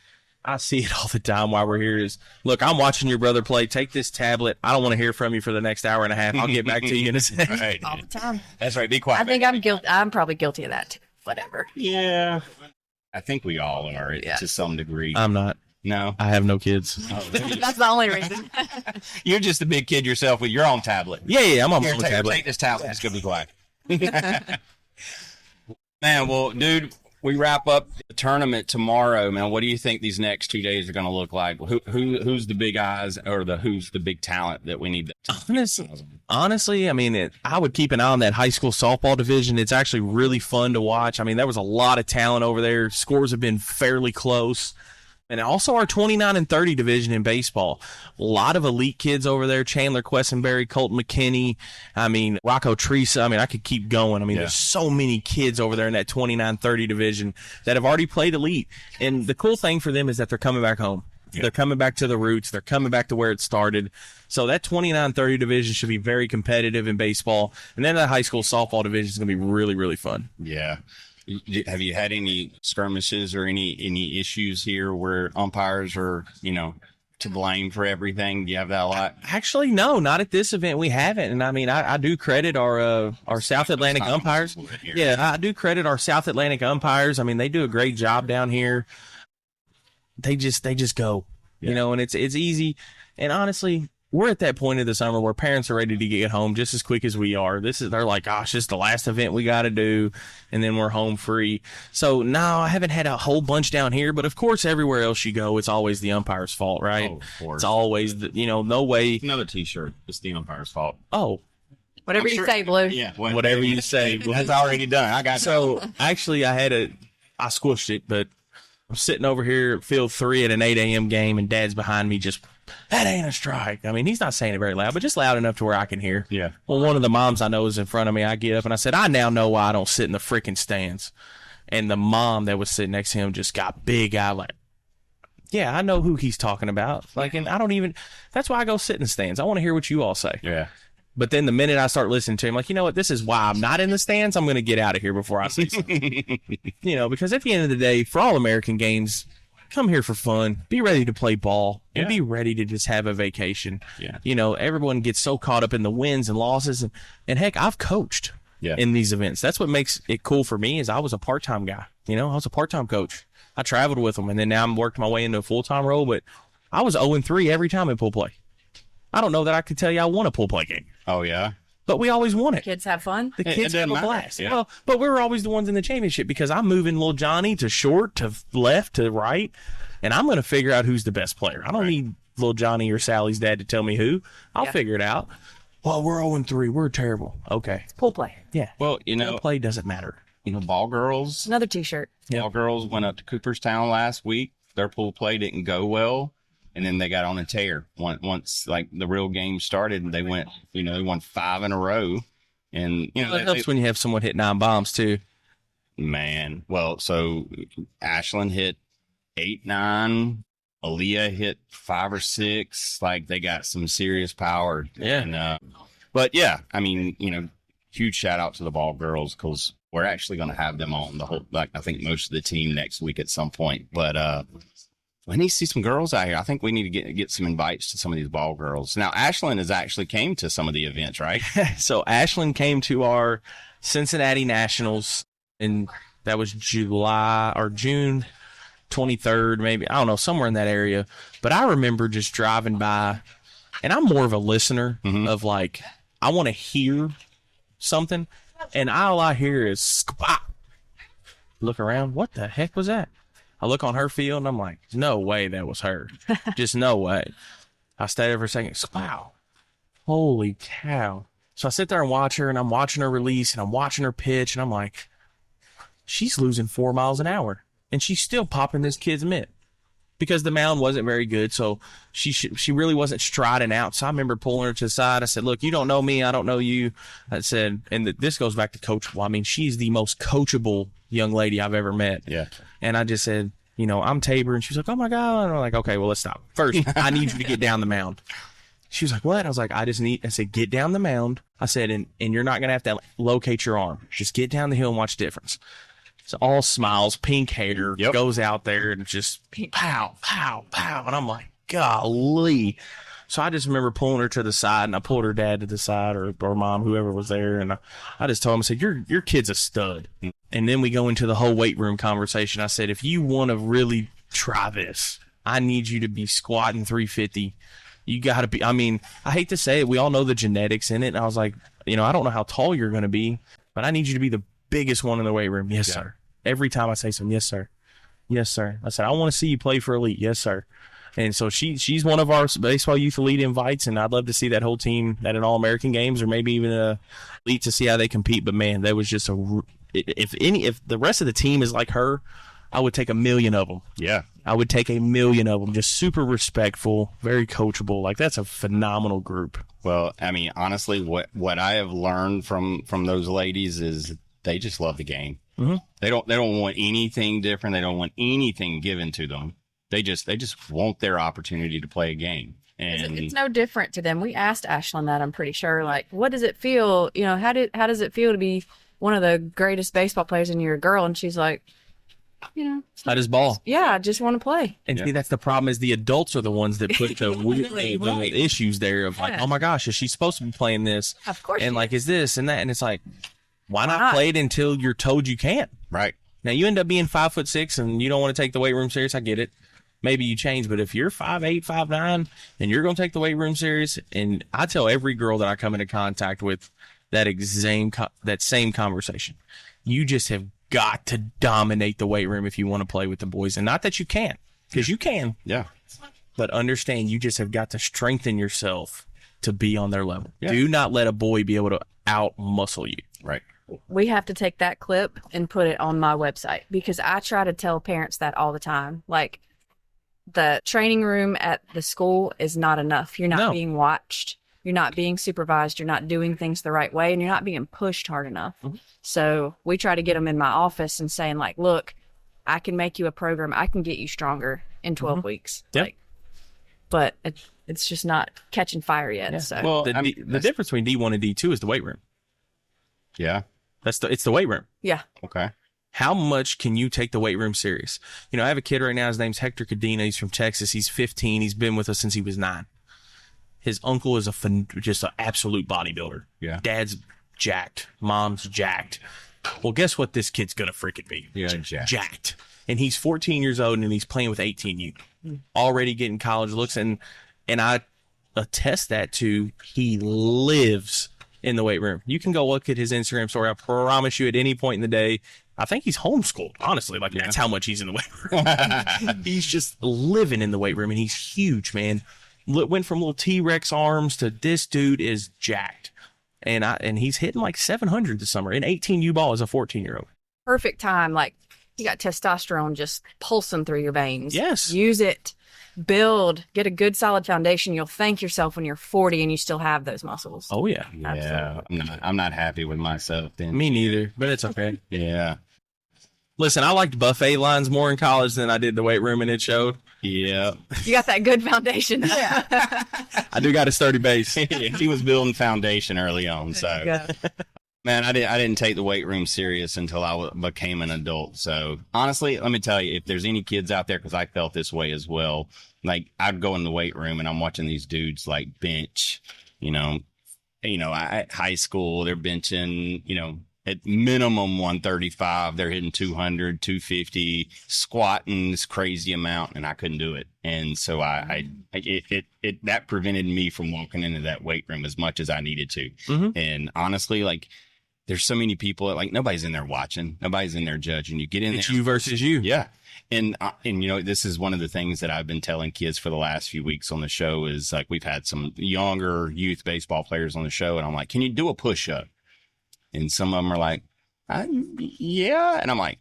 I see it all the time while we're here is, look, I'm watching your brother play. Take this tablet. I don't want to hear from you for the next hour and a half. I'll get back to you in a second. Right. All the time. That's right. Be quiet. I think I'm guilty. I'm probably guilty of that too. Whatever. Yeah. I think we all are to some degree. I'm not. No. I have no kids. Oh, That's the only reason. You're just a big kid yourself with your own tablet. Yeah, I'm on my Here, own tablet. Take this tablet. It's going to be quiet. Man, well, dude, we wrap up the tournament tomorrow, man. What do you think these next 2 days are going to look like? Who's the big eyes or who's the big talent that we need? Honestly, I mean, I would keep an eye on that high school softball division. It's actually really fun to watch. I mean, there was a lot of talent over there. Scores have been fairly close. And also our 29 and 30 division in baseball. A lot of elite kids over there. Chandler Quessenberry, Colton McKinney. I mean, Rocco Teresa. I mean, I could keep going. I mean, there's so many kids over there in that 29-30 division that have already played elite. And the cool thing for them is that they're coming back home. Yeah. They're coming back to the roots. They're coming back to where it started. So that 29-30 division should be very competitive in baseball. And then that high school softball division is going to be really, really fun. Yeah. Have you had any skirmishes or any issues here where umpires are, to blame for everything? Do you have that a lot? Actually, no, not at this event. We haven't. And I mean, I do credit our South Atlantic umpires. Yeah, I do credit our South Atlantic umpires. I mean, they do a great job down here. They just go, and it's easy. And honestly, we're at that point of the summer where parents are ready to get home just as quick as we are. They're like, gosh, this is the last event we got to do, and then we're home free. So, no, I haven't had a whole bunch down here, but of course, everywhere else you go, it's always the umpire's fault, right? Oh, of course. It's always, no way. Another T-shirt. It's the umpire's fault. Oh. Whatever you say, Blue. Yeah. Whatever you say. That's already done. I got So, actually, I squished it, but I'm sitting over here at field 3 at an 8 a.m. game, and Dad's behind me just, that ain't a strike. I mean, he's not saying it very loud, but just loud enough to where I can hear. Yeah. Well, one of the moms I know is in front of me. I get up and I said, I now know why I don't sit in the freaking stands. And the mom that was sitting next to him just got big eye like, yeah, I know who he's talking about. Like, and that's why I go sit in the stands. I want to hear what you all say. Yeah. But then the minute I start listening to him, like, you know what, this is why I'm not in the stands. I'm going to get out of here before I say something. Because at the end of the day, for all American games, come here for fun, be ready to play ball, and be ready to just have a vacation. Yeah. Everyone gets so caught up in the wins and losses. And heck, I've coached in these events. That's what makes it cool for me is I was a part-time guy. I was a part-time coach. I traveled with them, and then now I'm working my way into a full-time role. But I was 0-3 every time in pool play. I don't know that I could tell you I won a pool play game. Oh, yeah? But we always won it. Kids have fun. The kids have a blast. Yeah. Well, but we were always the ones in the championship because I'm moving little Johnny to short, to left, to right, and I'm going to figure out who's the best player. I don't need little Johnny or Sally's dad to tell me who. I'll figure it out. Well, we're 0-3. We're terrible. Okay. Pool play. Yeah. Well, pool play doesn't matter. Ball girls. Another T-shirt. Ball girls went up to Cooperstown last week. Their pool play didn't go well. And then they got on a tear. Once like the real game started, they went, they won 5 in a row. And, it helps when you have someone hit 9 bombs too. Man. Well, so Ashland hit 8-9. Aaliyah hit 5 or 6. Like they got some serious power. Yeah. And, but yeah, I mean, huge shout out to the ball girls because we're actually going to have them on I think most of the team next week at some point. But, I need to see some girls out here. I think we need to get some invites to some of these ball girls. Now, Ashland has actually came to some of the events, right? So Ashland came to our Cincinnati Nationals, and that was July or June 23rd, maybe. I don't know, somewhere in that area. But I remember just driving by, and I'm more of a listener of like, I want to hear something. And all I hear is squat. Look around. What the heck was that? I look on her field and I'm like, no way that was her. Just no way. I stay there for a second. Wow. Holy cow. So I sit there and watch her, and I'm watching her release, and I'm watching her pitch, and I'm like, she's losing 4 miles an hour, and she's still popping this kid's mitt because the mound wasn't very good. So she really wasn't striding out. So I remember pulling her to the side. I said, look, you don't know me. I don't know you. I said, and this goes back to coachable. I mean, she's the most coachable young lady I've ever met. Yeah. And I just said, you know, I'm Tabor. And she's like, oh my God. And I'm like, okay, well, let's stop. First, I need you to get down the mound. She was like, what? I was like, I said, get down the mound. I said, and you're not going to have to locate your arm. Just get down the hill and watch the difference. So all smiles, pink hair, goes out there and just pow, pow, pow. And I'm like, golly. So I just remember pulling her to the side, and I pulled her dad to the side, or mom, whoever was there. And I just told him, I said, your kid's a stud. And then we go into the whole weight room conversation. I said, if you want to really try this, I need you to be squatting 350. You got to be, I mean, I hate to say it, we all know the genetics in it. And I was like, you know, I don't know how tall you're going to be, but I need you to be the biggest one in the weight room. Yes, sir. Every time I say something, yes, sir. Yes, sir. I said, I want to see you play for Elite. Yes, sir. And so she's one of our Baseball Youth Elite invites, and I'd love to see that whole team at an All-American games or maybe even a Elite to see how they compete. But man, that was just if the rest of the team is like her, I would take 1 million of them. Yeah. I would take 1 million of them. Just super respectful, very coachable. Like, that's a phenomenal group. Well, I mean, honestly, what I have learned from those ladies is they just love the game. Mm-hmm. They don't want anything different. They don't want anything given to them. They just want their opportunity to play a game. And it's no different to them. We asked Ashlyn that, I'm pretty sure. Like, what does it feel? You know, how does it feel to be one of the greatest baseball players and you're a girl? And she's like, you know, I just ball. Yeah, I just want to play. And see, that's the problem, is the adults are the ones that put the the issues there of like, oh my gosh, is she supposed to be playing this? Of course. And like, is this and that? And it's like, why not play it until you're told you can't? Right. Now you end up being 5'6" and you don't want to take the weight room serious. I get it. Maybe you change, but if you're 5'8", 5'9", and you're going to take the weight room serious, and I tell every girl that I come into contact with that same conversation, you just have got to dominate the weight room if you want to play with the boys. And not that you can't, because you can. Yeah. But understand, you just have got to strengthen yourself to be on their level. Yeah. Do not let a boy be able to out-muscle you. Right. We have to take that clip and put it on my website, because I try to tell parents that all the time. Like, the training room at the school is not enough. You're not being watched. You're not being supervised. You're not doing things the right way, and you're not being pushed hard enough. Mm-hmm. So we try to get them in my office and saying, like, look, I can make you a program. I can get you stronger in 12 weeks. Yep. Like, but it's just not catching fire yet. Yeah. So Well, the difference between D1 and D2 is the weight room. Yeah. It's the weight room. yeah. Okay. How much can you take the weight room serious? You know, I have a kid right now. His name's Hector Cadena. He's from Texas. He's 15. He's been with us since he was 9. His uncle is just an absolute bodybuilder. Yeah. Dad's jacked. Mom's jacked. Well, guess what this kid's going to freaking be? Yeah, jacked. And he's 14 years old, and he's playing with 18U. Already getting college looks. And I attest that to he lives in the weight room. You can go look at his Instagram story. I promise you, at any point in the day, I think he's homeschooled, honestly. Like, that's how much he's in the weight room. He's just living in the weight room, and he's huge, man. Went from little T-Rex arms to this dude is jacked. And he's hitting like 700 this summer. In 18U ball as a 14-year-old. Perfect time. Like, you got testosterone just pulsing through your veins. Yes. Use it. Build. Get a good solid foundation. You'll thank yourself when you're 40 and you still have those muscles. Oh, yeah. Yeah. I'm not happy with myself then. Me neither, but it's okay. Yeah. Listen, I liked buffet lines more in college than I did the weight room, and it showed. Yeah. You got that good foundation. Yeah. I do got a sturdy base. He was building foundation early on, so. Man, I didn't take the weight room serious until I became an adult. So honestly, let me tell you, if there's any kids out there, because I felt this way as well, like I'd go in the weight room and I'm watching these dudes like bench, at high school, they're benching, at minimum 135, they're hitting 200, 250, squatting this crazy amount, and I couldn't do it. And so that prevented me from walking into that weight room as much as I needed to. Mm-hmm. And honestly, like, there's so many people that, like, nobody's in there watching, nobody's in there judging. You get in It's there, you versus you. yeah. And you know, this is one of the things that I've been telling kids for the last few weeks on the show is, like, we've had some younger youth baseball players on the show, and I'm like, can you do a push-up? And some of them are like, yeah. And I'm like,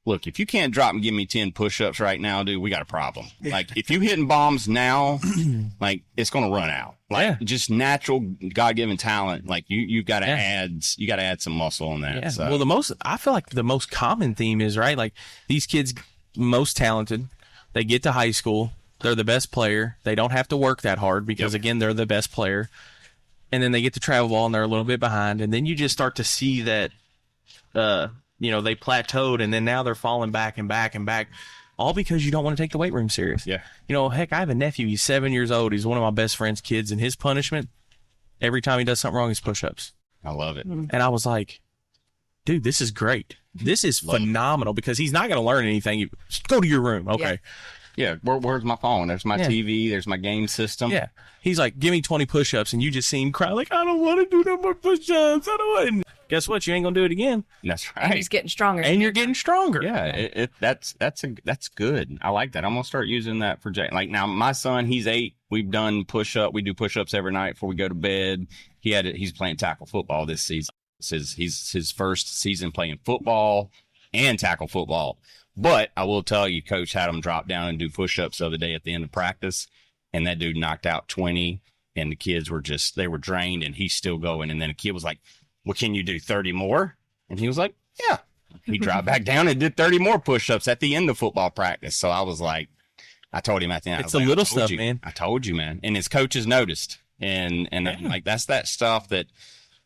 look, if you can't drop and give me 10 push-ups right now, dude, we got a problem. Like, if you hitting bombs now, like, it's going to run out. Like, just natural God-given talent. Like, you've got to add some muscle on that. Yeah. So. Well, I feel like the most common theme is, right, like, these kids, most talented, they get to high school, they're the best player. They don't have to work that hard because, again, they're the best player. And then they get to travel ball and they're a little bit behind. And then you just start to see that, you know, they plateaued, and then now they're falling back and back and back, all because you don't want to take the weight room serious. Yeah. You know, heck, I have a nephew. He's 7 years old. He's one of my best friend's kids, and his punishment, every time he does something wrong, is push-ups. I love it. And I was like, dude, this is great. This is phenomenal because he's not going to learn anything. Just go to your room. Okay. Yeah. Where's my phone? There's my TV. There's my game system. Yeah. He's like, give me 20 push-ups, and you just see him cry like, I don't want to do no more push-ups. I don't want. And guess what? You ain't gonna do it again. That's right. And he's getting stronger. And you're getting stronger. Yeah, that's good. I like that. I'm gonna start using that for Jay. Like, now, my son, he's 8. We've done push-up. We do push-ups every night before we go to bed. He's playing tackle football this season. He's his first season playing football and tackle football. But I will tell you, Coach had him drop down and do push-ups the other day at the end of practice, and that dude knocked out 20, and the kids were they were drained, and he's still going. And then a kid was like, well, can you do 30 more? And he was like, yeah. He dropped back down and did 30 more push-ups at the end of football practice. So I was like, I told him at the end, it's the little stuff, man. I told you, man. And his coaches noticed. And like, that's that stuff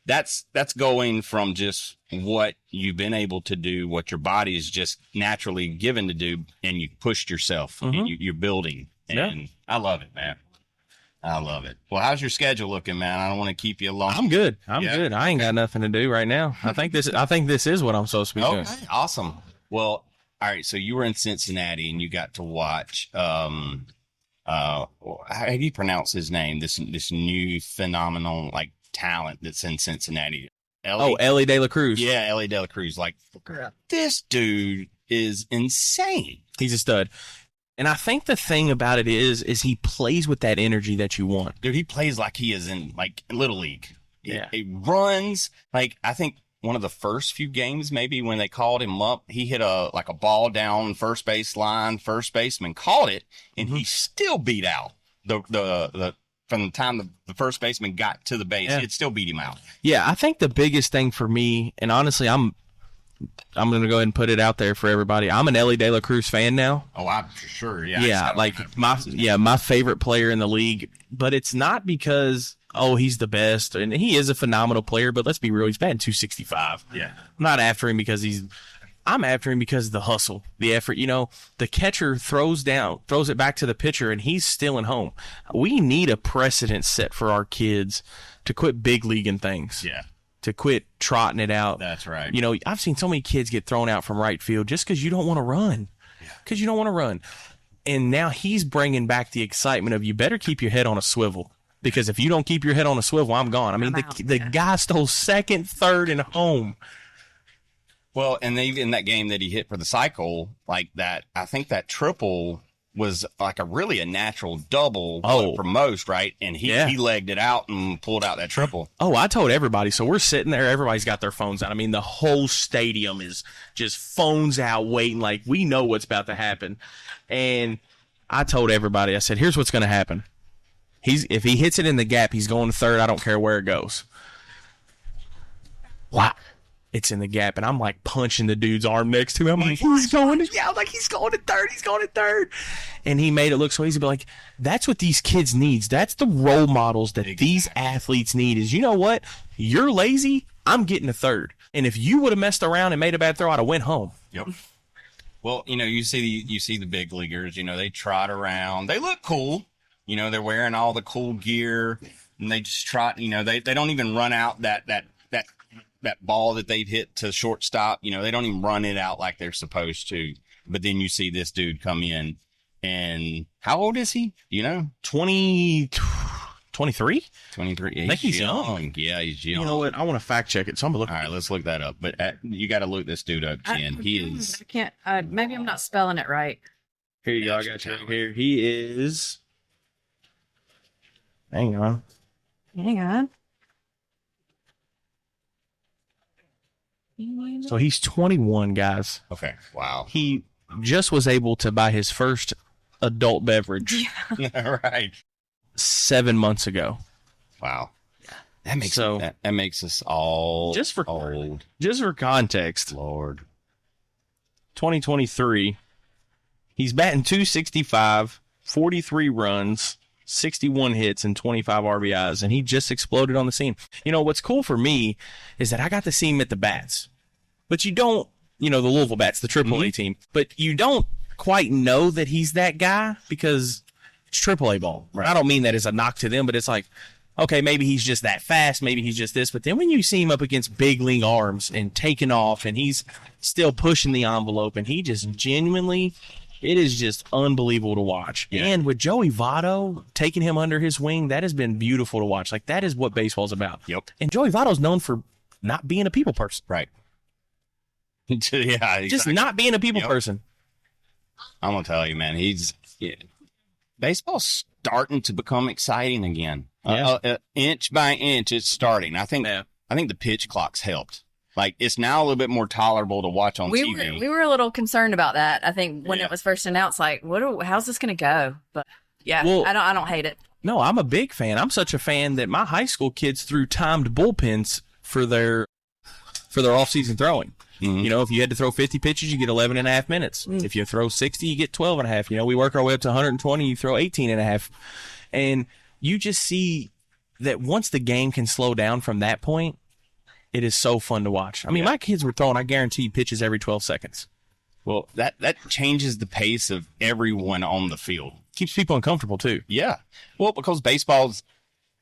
that's going from just what you've been able to do, what your body is just naturally given to do, and you pushed yourself. And you're building. And I love it, man. I love it. Well, how's your schedule looking, man? I don't want to keep you long. I'm good. I'm good. I ain't got nothing to do right now. I think this is what I'm supposed to be doing. Okay, awesome. Well, all right. So you were in Cincinnati and you got to watch. How do you pronounce his name? This new phenomenal, like, talent that's in Cincinnati. S.L.I.D.E. De La Cruz. Yeah, S.L.I.D.E. De La Cruz. Like, this dude is insane. He's a stud. And I think the thing about it is he plays with that energy that you want. Dude, he plays like he is in, like, Little League. Yeah. He runs. Like, I think one of the first few games, maybe when they called him up, he hit a ball down first base line. First baseman caught it, and he still beat out the from the time the first baseman got to the base. It still beat him out. Yeah, I think the biggest thing for me, and honestly, I'm going to go ahead and put it out there for everybody. I'm an S.L.I.D.E. De La Cruz fan now. Oh, I'm for sure. Yeah. Yeah, like my favorite player in the league, but it's not because, he's the best, and he is a phenomenal player, but let's be real, he's batting 265. Yeah. I'm not after him because I'm after him because of the hustle, the effort. You know, the catcher throws it back to the pitcher, and he's still at home. We need a precedent set for our kids to quit big leaguing things. Yeah. To quit trotting it out. That's right. You know, I've seen so many kids get thrown out from right field just because you don't want to run. Because you don't want to run. And now he's bringing back the excitement of, you better keep your head on a swivel. Because if you don't keep your head on a swivel, I'm gone. I mean, the guy stole second, third, and home. Well, and even that game that he hit for the cycle, like that, I think that triple was like a natural double for most, right? And he legged it out and pulled out that triple. Oh, I told everybody. So we're sitting there. Everybody's got their phones out. I mean, the whole stadium is just phones out waiting. Like, we know what's about to happen. And I told everybody, I said, here's what's going to happen. If he hits it in the gap, he's going to third. I don't care where it goes. Wow. It's in the gap, and I'm like punching the dude's arm next to him. I'm like, he's going to third. And he made it look so easy, but like, that's what these kids needs. That's the role models that these athletes need is, you know what? You're lazy, I'm getting to third. And if you would have messed around and made a bad throw, I'd have went home. Yep. Well, you know, you see the big leaguers, you know, they trot around. They look cool. You know, they're wearing all the cool gear, and they just trot, you know, they don't even run out that ball that they've hit to shortstop. You know, they don't even run it out like they're supposed to. But then you see this dude come in, and how old is he? You know, 22 23? 23. I think he's young. Yeah, he's young. You know what? I want to fact check it, so I'm going to look. All right, let's look that up. But you got to look this dude up, Jen. He is. I can't. Maybe I'm not spelling it right. Here you go. I got you here. He is. Hang on. Hang on. So he's 21, guys. Okay. Wow. He just was able to buy his first adult beverage Right. 7 months ago. Wow. That makes So- that makes us all Just for- old. Just for context, Lord. 2023, he's batting .265, 43 runs, 61 hits, and 25 RBIs, and he just exploded on the scene. You know, what's cool for me is that I got to see him at the bats. But you don't, the Louisville Bats, the AAA team, but you don't quite know that he's that guy because it's AAA ball. Right. I don't mean that as a knock to them, but it's like, okay, maybe he's just that fast, maybe he's just this. But then when you see him up against big league arms and taking off, and he's still pushing the envelope, and he just genuinely, it is just unbelievable to watch. Yeah. And with Joey Votto taking him under his wing, that has been beautiful to watch. Like, that is what baseball's about. Yep. And Joey Votto's known for not being a people person. Right. Yeah. Exactly. Just not being a people person. I'm gonna tell you, man. Baseball's starting to become exciting again. Yeah. Inch by inch, it's starting. I think the pitch clock's helped. Like, it's now a little bit more tolerable to watch on TV. We were a little concerned about that. I think when it was first announced, like, how's this going to go? But yeah, well, I don't hate it. No, I'm a big fan. I'm such a fan that my high school kids threw timed bullpens for their off-season throwing. Mm-hmm. If you had to throw 50 pitches, you get 11 and a half minutes. Mm. If you throw 60, you get 12 and a half. We work our way up to 120, you throw 18 and a half. And you just see that once the game can slow down from that point, it is so fun to watch. I mean, my kids were throwing, I guarantee, pitches every 12 seconds. Well, that changes the pace of everyone on the field. Keeps people uncomfortable, too. Yeah. Well, because baseball's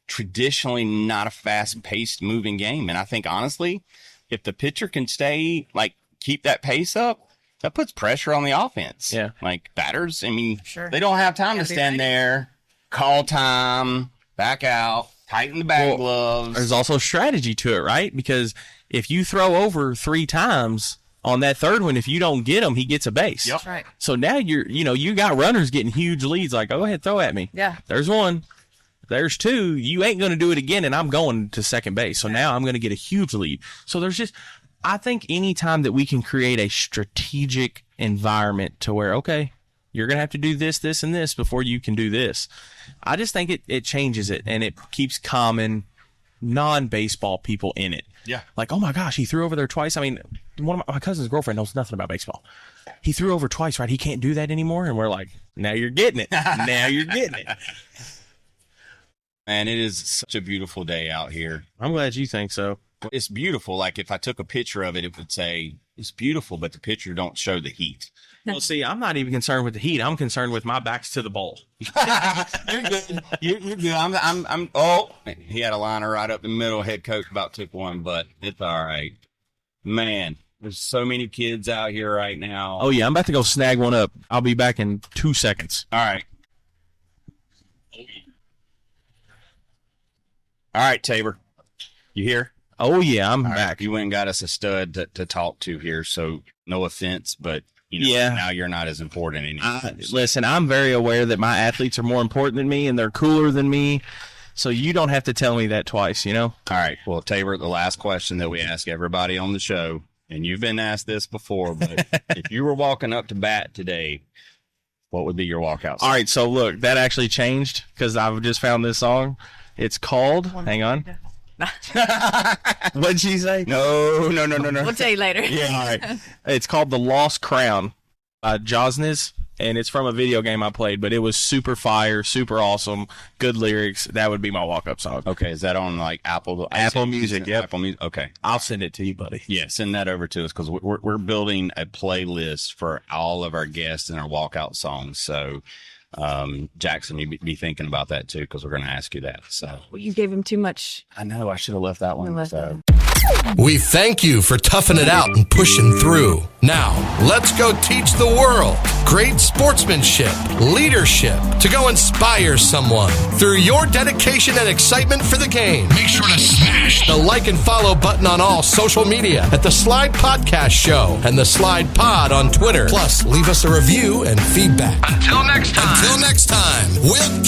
traditionally not a fast-paced moving game. And I think, honestly, if the pitcher can keep that pace up, that puts pressure on the offense. Yeah. Like, batters, I mean, sure, they don't have time to stand there, call time, back out, tighten the bag gloves. There's also strategy to it, right? Because if you throw over 3 times on that third one, if you don't get him, he gets a base. Yep. That's right. So now you got runners getting huge leads. Like, go ahead, throw at me. Yeah. There's 1. There's 2. You ain't going to do it again, and I'm going to second base. So now I'm going to get a huge lead. So I think any time that we can create a strategic environment to where, okay, you're going to have to do this, this, and this before you can do this. I just think it changes it, and it keeps common non-baseball people in it. Yeah. Like, oh my gosh, he threw over there twice. I mean, one of my cousin's girlfriend knows nothing about baseball. He threw over twice, right? He can't do that anymore. And we're like, now you're getting it. Now you're getting it. And it is such a beautiful day out here. I'm glad you think so. It's beautiful. Like, if I took a picture of it, it would say it's beautiful, but the picture don't show the heat. Well, see, I'm not even concerned with the heat. I'm concerned with my back's to the bowl. You're good. You're good. Oh, he had a liner right up the middle. Head coach about took one, but it's all right. Man, there's so many kids out here right now. Oh, yeah, I'm about to go snag one up. I'll be back in 2 seconds. All right. All right, Tabor. You here? Oh, yeah, I'm all back. Right. You went and got us a stud to talk to here, so no offense, but now you're not as important anymore. Listen, I'm very aware that my athletes are more important than me, and they're cooler than me, so you don't have to tell me that twice, All right. Well, Tabor, the last question that we ask everybody on the show, and you've been asked this before, but if you were walking up to bat today, what would be your walkout song? All right, so look, that actually changed because I've just found this song. It's called, hang on. What'd she say? No. We'll tell you later. Yeah, all right. It's called The Lost Crown by Josnes, and it's from a video game I played, but it was super fire, super awesome, good lyrics. That would be my walk-up song. Okay, is that on like Apple Music? Yep. Apple Music. Okay, I'll send it to you, buddy. Yeah, send that over to us because we're building a playlist for all of our guests and our walkout songs. So, Jackson, you be thinking about that too because we're going to ask you that. So well, you gave him too much. I know I should have left that one. We thank you for toughing it out and pushing through. Now, let's go teach the world great sportsmanship, leadership, to go inspire someone through your dedication and excitement for the game. Make sure to smash the like and follow button on all social media at the S.L.I.D.E Podcast Show and the S.L.I.D.E Pod on Twitter. Plus, leave us a review and feedback. Until next time, we'll